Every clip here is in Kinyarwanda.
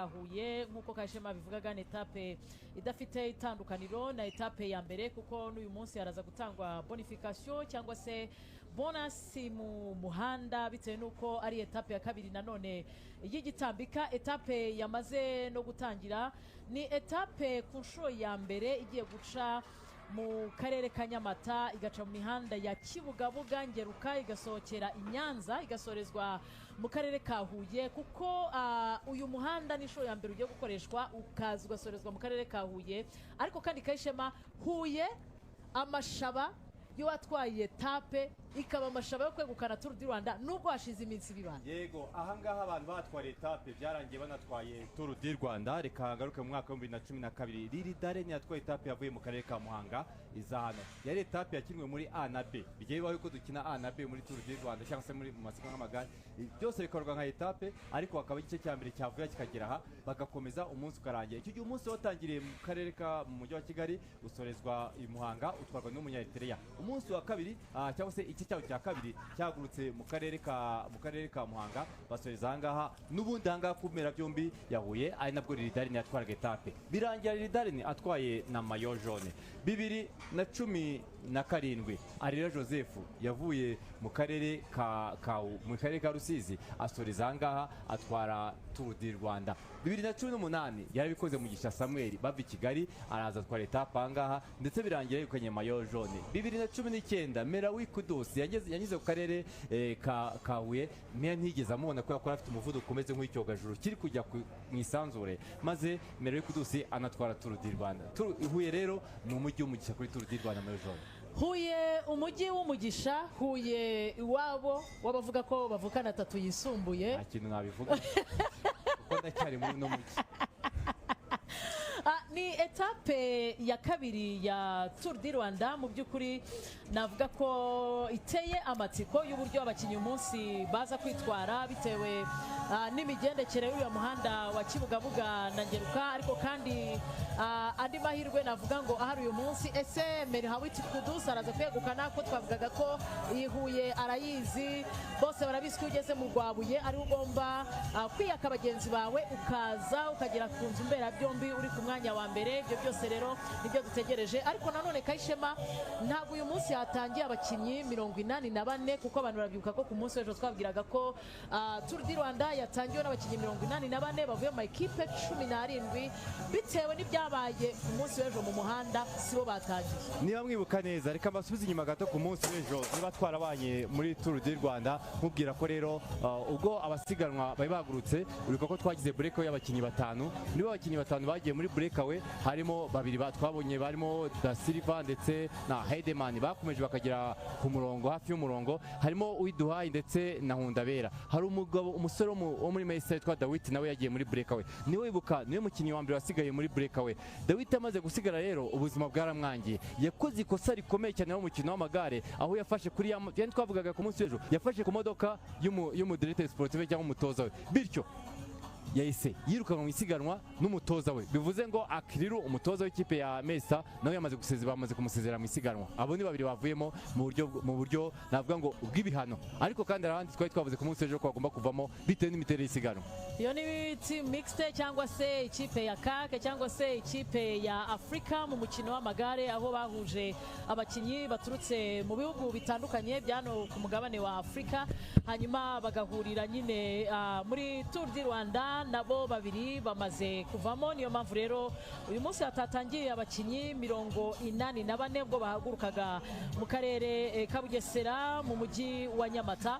Huye nkuko Kayishema bivugaga ni etape idafite itandukaniro na etape ya mbere kuko n'uyu munsi haraza gutangwa bonification cyangwa se bonus mu muhanda bitewe nuko ari etape ya kabiri nanone y'igitambika. Etape yamaze no gutangira ni etape ku nshuro ya mbere igiye guca mu karere ka Nyamata igaca mu mihanda ya Kibugabuga Ngeruka igasohokera i Nyanza igasorezwa mu karere ka Huye kuko uyu muhanda n'inshuro ya mbere ugiye gukoreshwa ukaza ugasorezwa mu karere ka Huye. Ariko kandi Kayishema Huye amashaba yo watwaye etape ikaba amashaba yo kwegukana Tour du Rwanda nubwo hashize iminsi bibana. Yego ahangaha abantu batwara etape byarangiye banatwaye Tour du Rwanda. Reka ngaruke mu mwaka wa 2012 Lili Darren yatwaye etape yavuye mu karere ka Muhanga iza hano. Yari etape yakinwe muri A na B. Bigiye baho ko dukina A na B muri Tour du Rwanda cyangwa se muri masiganwa y'amagare. Byose bikorwa nka etape ariko akaba igice cya mbere cyavuye kikagera aha bagakomeza umunsi ukarangira. Icyo gihe umunsi watangiriye mu karere ka mu mujyi wa Kigali usorezwa i Muhanga utwarwa n'umunya Eritrea. Umunsi wa kabiri cyangwa se iki cyawo cya kabiri cyagurutse mu karere ka Muhanga basoreza ahangaha n'ubundi ahangaha kumera byombi yahuye ari nabwo Lili Darren yatwaraga etape. Birangira Lili Darren atwaye na mayo jaune. 2017 Arira Joseph yavuye mu karere ka Rusizi asoreza ahangaha atwara Tour du Rwanda. 2018 yarabikoze mu Gisha Samuel bava i Kigali araza atwara etape ahangaha ndetse birangira yukanye mayo jaune. 2019 Merawi Kudos yanyuze ku karere ka Huye ntigeze amubona ko yakora afite umuvuduko umeze nk'icyogajuru kiri kujya mu isanzure maze Merawi Kudos anatwara Tour du Rwanda. Huye rero ni umujyi w'umugisha kuri Tour du Rwanda mayo jaune. Huye umujyi w'umugisha, Huye iwabo wabavuga ko bavukana atatu yisumbuye. Nta kintu nabivuga kuko ndacyari muri no mujyi. Ni etape ya kabiri ya Tour du Rwanda mu by'ukuri navuga ko iteye amatsiko y'uburyo abakinnyi umunsi baza kwitwara bitewe n'imigendekere y'uyu muhanda wa Kibugabuga na Ngeruka. Ariko kandi andi mahirwe navuga ngo ahari uyu munsi ese Merawi Kudos araza kwegukana ko twavugaga ko Huye arayizi bose barabizi ko ugeze mu Rwabuye ari ugomba kwiyaka bagenzi bawe ukaza ukagera ku nzu mbera byombi uri ku mwanya wa mbere. Ibyo byose rero nibyo dutegereje. Ariko nanone Kayishema ntabwo uyu munsi hatangiye abakinnyi 84 kuko abantu barabyibuka ko ku munsi w'ejo twabwiraga ko Tour du Rwanda yatangiwe n'abakinnyi 84 bavuye mu ekipe 17 bitewe n'ibyabaye ku munsi w'ejo mu muhanda sibo batangiye. Niba mwibuka neza reka mbasubize inyuma gato ku munsi w'ejo niba twarabanye muri Tour du Rwanda mubwira ko rero ubwo abasiganwa bari bagurutse uriko ko twagize break y'abakinnyi batanu. Niba abakinnyi batanu bagiye muri breakaway harimo babiri twabonye barimo Da Silva ndetse na Heidemann bakomeje bakagera ku murongo hafi y'umurongo. Harimo Uwiduhaye ndetse na Nkundabera. Hari umugabo umusore wo muri Mayisari twa Dawit nawe yagiye muri breakaway. Niwe wibuka niwe mukinnyi wa mbere wasigaye muri breakaway. Dawit amaze gusigara rero ubuzima bwaramwangiye. Yakoze ikosa rikomeye cyane mu mukino w'amagare aho yafashe kuri yani twavugaga ku munsi w'ejo yafashe ku modoka y'umudirecteur sportif cyangwa umutoza we. Bityo yahise yirukanwa mu isiganwa n'umutoza we. Bivuze ngo Akiriru umutoza w'ikipe ya Mesa nawe bamaze kumusezera mu isiganwa. Abo ni babiri bavuyemo mu buryo navuga ngo ubw'ibihano. Ariko kandi arahandi twari twavuze ku munsi w'ejo ko bagomba kuvamo bitewe n'imiterere y'isiganwa. Iyo ni team mixte cyangwa se ikipe ya CAC cyangwa se ikipe ya Afrika mu mukino w'amagare aho bahuje abakinnyi baturutse mu bihugu bitandukanye byano ku mugabane wa Afrika hanyuma bagahurira nyine muri Tour du Rwanda. Nabo babiri bamaze kuvamo. Niyo mpamvu rero uyu munsi hatatangiye abakinnyi 84 ubwo bahagurukaga mu karere ka Bugesera mu mujyi wa Nyamata.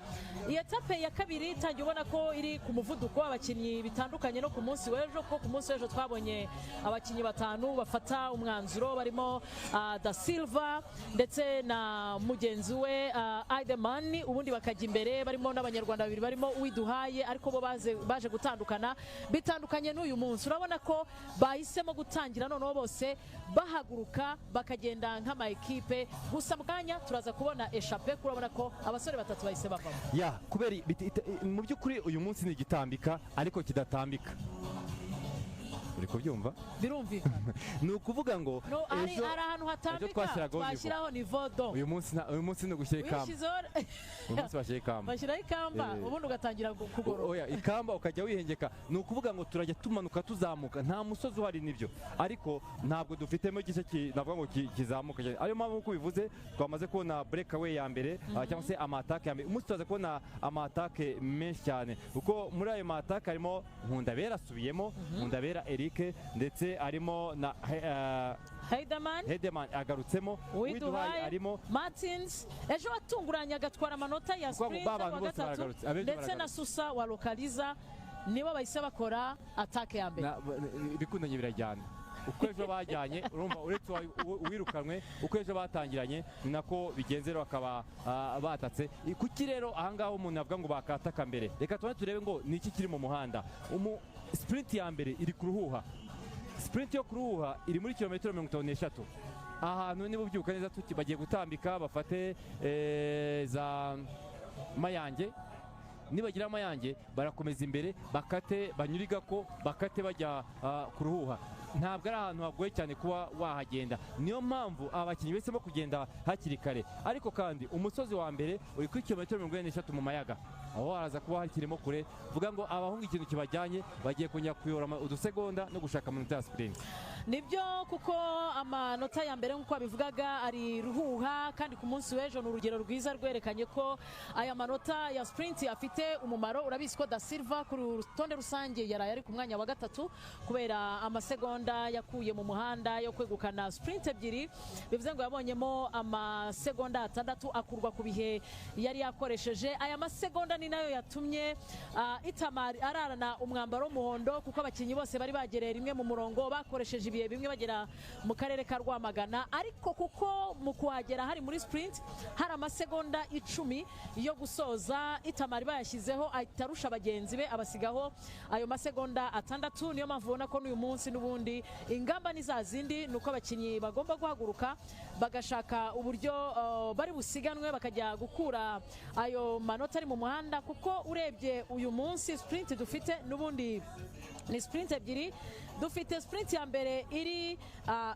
Iyi etape ya kabiri itangiye ubona ko iri ku muvuduko abakinnyi bitandukanye no ku munsi w'ejo kuko ku munsi w'ejo twabonye abakinnyi batanu bafata umwanzuro barimo Da Silva ndetse na mugenzi we Heidemann ubundi bakajya imbere barimo n'abanyarwanda babiri barimo Uwiduhaye ariko bo baje gutandukana bitandukanye n'uyu munsi. Urabona ko bahisemo gutangira noneho bose bahaguruka bakagenda nk'ama ekipe gusa mu kanya turaza kubona eshape kurabona ko abasore batatu bahise bavamo. Ya kubera mu by'ukuri uyu munsi ni igitambika ariko kidatambika. uri kubyumva birumvikana ni ukuvuga ngo no ari ahantu hatambika twashyiraho nivo do uyu munsi ni ugushyira ikamba uyu munsi bashyira ikamba bashyiraho ikamba ubundi ugatangira kugorora oya ikamba ukajya wihengeka ni ukuvuga ngo turajya tumanuka tuzamuka nta musozi uhari nibyo ariko ntabwo dufitemo igice navuga ngo kizamuka ariyo mpamvu nk'uko bivuze twamaze kubona breakaway ya mbere cyangwa se amatake ya mbere umunsi tumaze kubona amatake menshi cyane kuko muri ayo matake harimo Nkundabera asubiyemo Nkundabera Eric ndetse harimo na Heidemann agarutsemo Uwiduhaye arimo Martins ejo watunguranye agatwara amanota ya sprint wa gatatu ndetse na Susa wa Lokaliza nibo bahise bakora atake ya mbere bikundanye birajyana uko ejo bajyanye urumva uretse uwirukanwe uko ejo batangiranye ni nako bigenze rero bakaba batatse kuki rero ahangaho umuntu avuga ngo bakataka mbere reka turebe ngo ni iki kiri mu muhanda sprint ya mbere iri ku Ruhuha sprint yo ku Ruhuha iri muri kilometero 53 ahantu niba ubyuka neza bagiye gutambika bafate za Mayange nibagira Mayange barakomeza imbere bakate banyuriga ko bakate bajya ku Ruhuha ntabwo ari ahantu hagoye cyane kuba wahagenda niyo mpamvu abakinnyi besemo kugenda hakiri kare ariko kandi umusozi wa mbere uri kuri kilometero 43 mu Mayaga aho haraza kuba hakirimo kure vuga ngo abahungu ikintu kibajyanye bagiye kongera kuyora udusegonda no gushaka amanota ya sprint nibyo kuko amanota ya mbere nk'uko babivugaga ari Ruhuha kandi ku munsi w'ejo ni urugero rwiza rwerekanye ko aya manota ya sprint afite umumaro urabizi ko Da Silva ku rutonde rusange yaraye ari ku mwanya wa gatatu kubera amasegonda yakuye mu muhanda yo kwegukana sprint ebyiri bivuze ngo yabonyemo amasegonda 6 akurwa ku bihe yari yakoresheje aya masegonda ni nayo yatumye Itamar ararana umwambaro w'umuhondo kuko abakinnyi bose bari bagereye rimwe mu murongo bakoresheje ibihe bimwe bagera mu karere ka Rwamagana ariko kuko mu kuhagera hari muri sprint hari amasegonda 10 yo gusoza Itamar bayashyizeho atarusha abagenzi be abasigaho ayo masegonda 6 niyo mpamvu ubona ko n'uyu munsi n'ubundi ingamba ni za zindi nuko abakinnyi bagomba guhaguruka bagashaka uburyo bari busiganwe bakajya gukura ayo manota ari mu muhanda kuko urebye uyu munsi sprint dufite n'ubundi ni sprint ebyiri dufite sprint ya mbere iri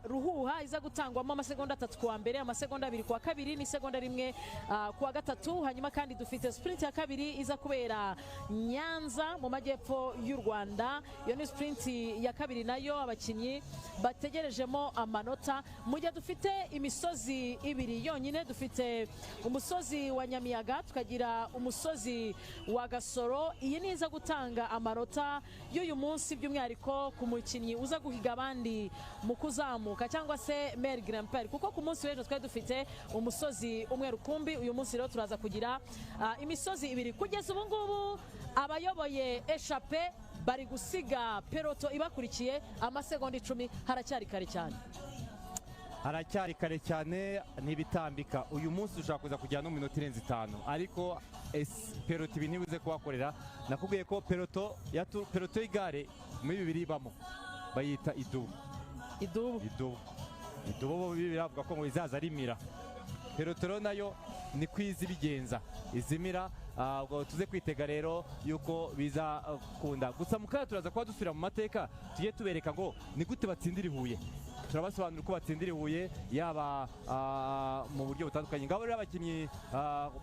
Ruhuha iza gutangwamo amasegonda 3 kuwa mbere amasegonda 2 kuwa kabiri n'isegonda 1 kuwa gatatu hanyuma kandi dufite sprint ya kabiri iza kubera Nyanza mu majyepfo y'u Rwanda iyo ni sprint ya kabiri nayo abakinnyi bategerejemo amanota mu gihe dufite imisozi ibiri yonyine dufite umusozi wa Nyamiyaga tukagira umusozi wa Gasoro iyi ni iza gutanga amanota y'uyu munsi by'umwihariko ku mukinnyi uza guhiga abandi mu kuzamuka cyangwa se Mel Gramper kuko ku munsi w'ejo twari dufite umusozi umwe rukumbi uyu munsi rero turaza kugira imisozi ibiri kugeza ubu ngubu abayoboye Echappe bari gusiga peloto ibakurikiye amasegonda 10 haracyari kare cyane haracyari kare cyane ntibitambika uyu munsi dushaka kuza kujyana no minota irenze 5 ariko peloto ibi ntibuze kuhakorera nakubwiye ko peloto y'igare muri bibiri bamo bayita idubu bo biravuga ko ngo izaza rimira peloto nayo ni kwiza ibigenza izimira ubwo tuze kwitega rero yuko biza kunda gusa mukaya turaza kuba dusubira mu mateka tujye tubereka ngo ni gute batsindira Huye turabasobanura uko batsindira Huye yaba mu buryo butandukanye ngabo rero abakinnyi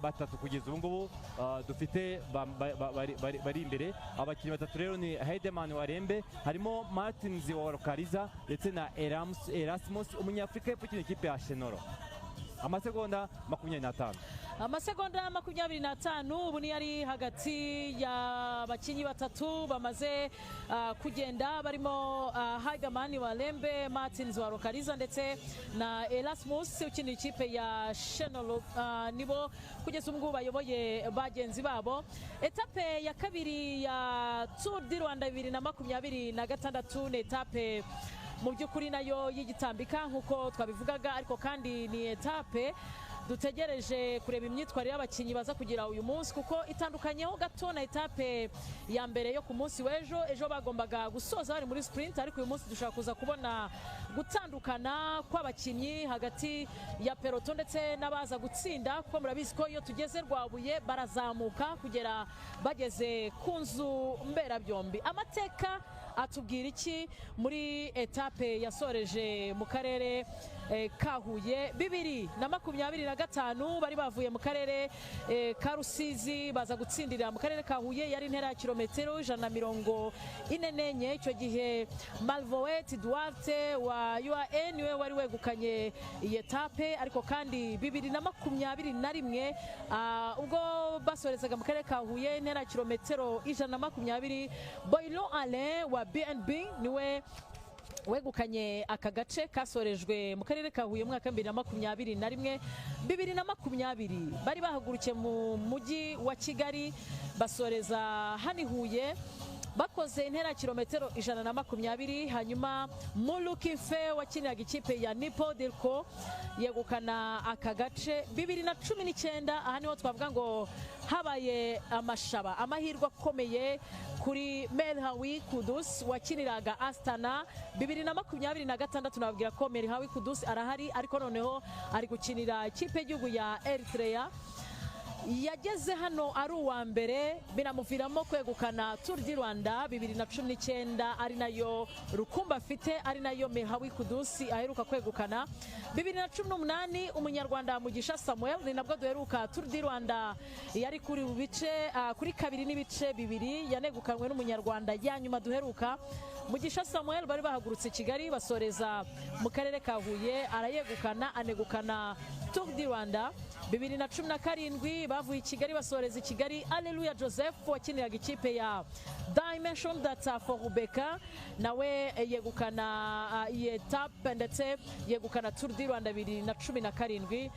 batatu kugeza ubu ngubu dufite bari imbere abakinnyi batatu rero ni Heidemann wa Rembe harimo Martins wa Lokaliza ndetse na Erasmus umunyafrika y'epfo ikipe ya Shenoro amasegonda 25 amasegonda 25 ubu ni yari hagati y'abakinnyi batatu bamaze kugenda barimo Heidemann wa Rembe Martins wa Lokaliza ndetse na Erasmus ukinira ikipe ya Shenoro nibo kugeza ubu ngubu bayoboye bagenzi babo etape ya kabiri ya Tour du Rwanda 2026 ni etape mu by'ukuri nayo y'igitambika nk'uko twabivugaga ariko kandi ni etape dutegereje kureba imyitwarire y'abakinnyi baza kugira uyu munsi kuko itandukanyeho gato na etape ya mbere yo ku munsi w'ejo bagombaga gusoza bari muri sprint ariko uyu munsi dushaka kuza kubona gutandukana kw'abakinnyi hagati ya peloton ndetse n'abaza gutsinda kuko murabizi ko iyo tugeze Rwabuye barazamuka kugera bageze ku nzu mberabyombi amateka atubwira iki muri etape yasoreje mu karere ka Huye 2025 bari bavuye mu karere ka Rusizi baza gutsindira mu karere ka Huye yari intera ya kilometero 144 icyo gihe Malvoet Duarte wa UAN niwe wari wegukanye iyi etape ariko kandi 2021 ubwo basorezaga mu karere ka Huye intera ya kilometero 120 Boilo Alain wa BNB niwe wegukanye aka gace kasorejwe mu karere ka Huye mwaka 2021 2020 bari bahagurukiye mu mujyi wa Kigali basoreza hani Huye bakoze intera kilometero 120 hanyuma Mulukife wakiniraga ikipe ya Nipo Delco yegukana aka gace 2019 aha niho twavuga ngo habaye amahirwe akomeye kuri Melhawi Kudus wakiniraga Astana 2026 nababwira ko Melhawi Kudus arahari ariko noneho ari gukinira ikipe y'igihugu ya Eritrea yageze hano ari uwa mbere binamuviramo kwegukana Tour du Rwanda 2019 ari nayo rukumba afite ari nayo Melhawi Kudus aheruka kwegukana 2018 umunyarwanda Mugisha Samuel ni nabwo duheruka Tour du Rwanda yari kuri bice kuri 2.2 yanegukanwe n'umunyarwanda yanyuma duheruka Mugisha Samuel bari bahagurutse Kigali basoreza mu karere ka Huye arayegukana anegukana Tour du Rwanda 2017 bavuye Kigali basoreza Kigali Alleluia Joseph wakiniraga ikipe ya Dimension Data for Rebecca nawe yegukana iyi etape ndetse yegukana Tour du Rwanda 2017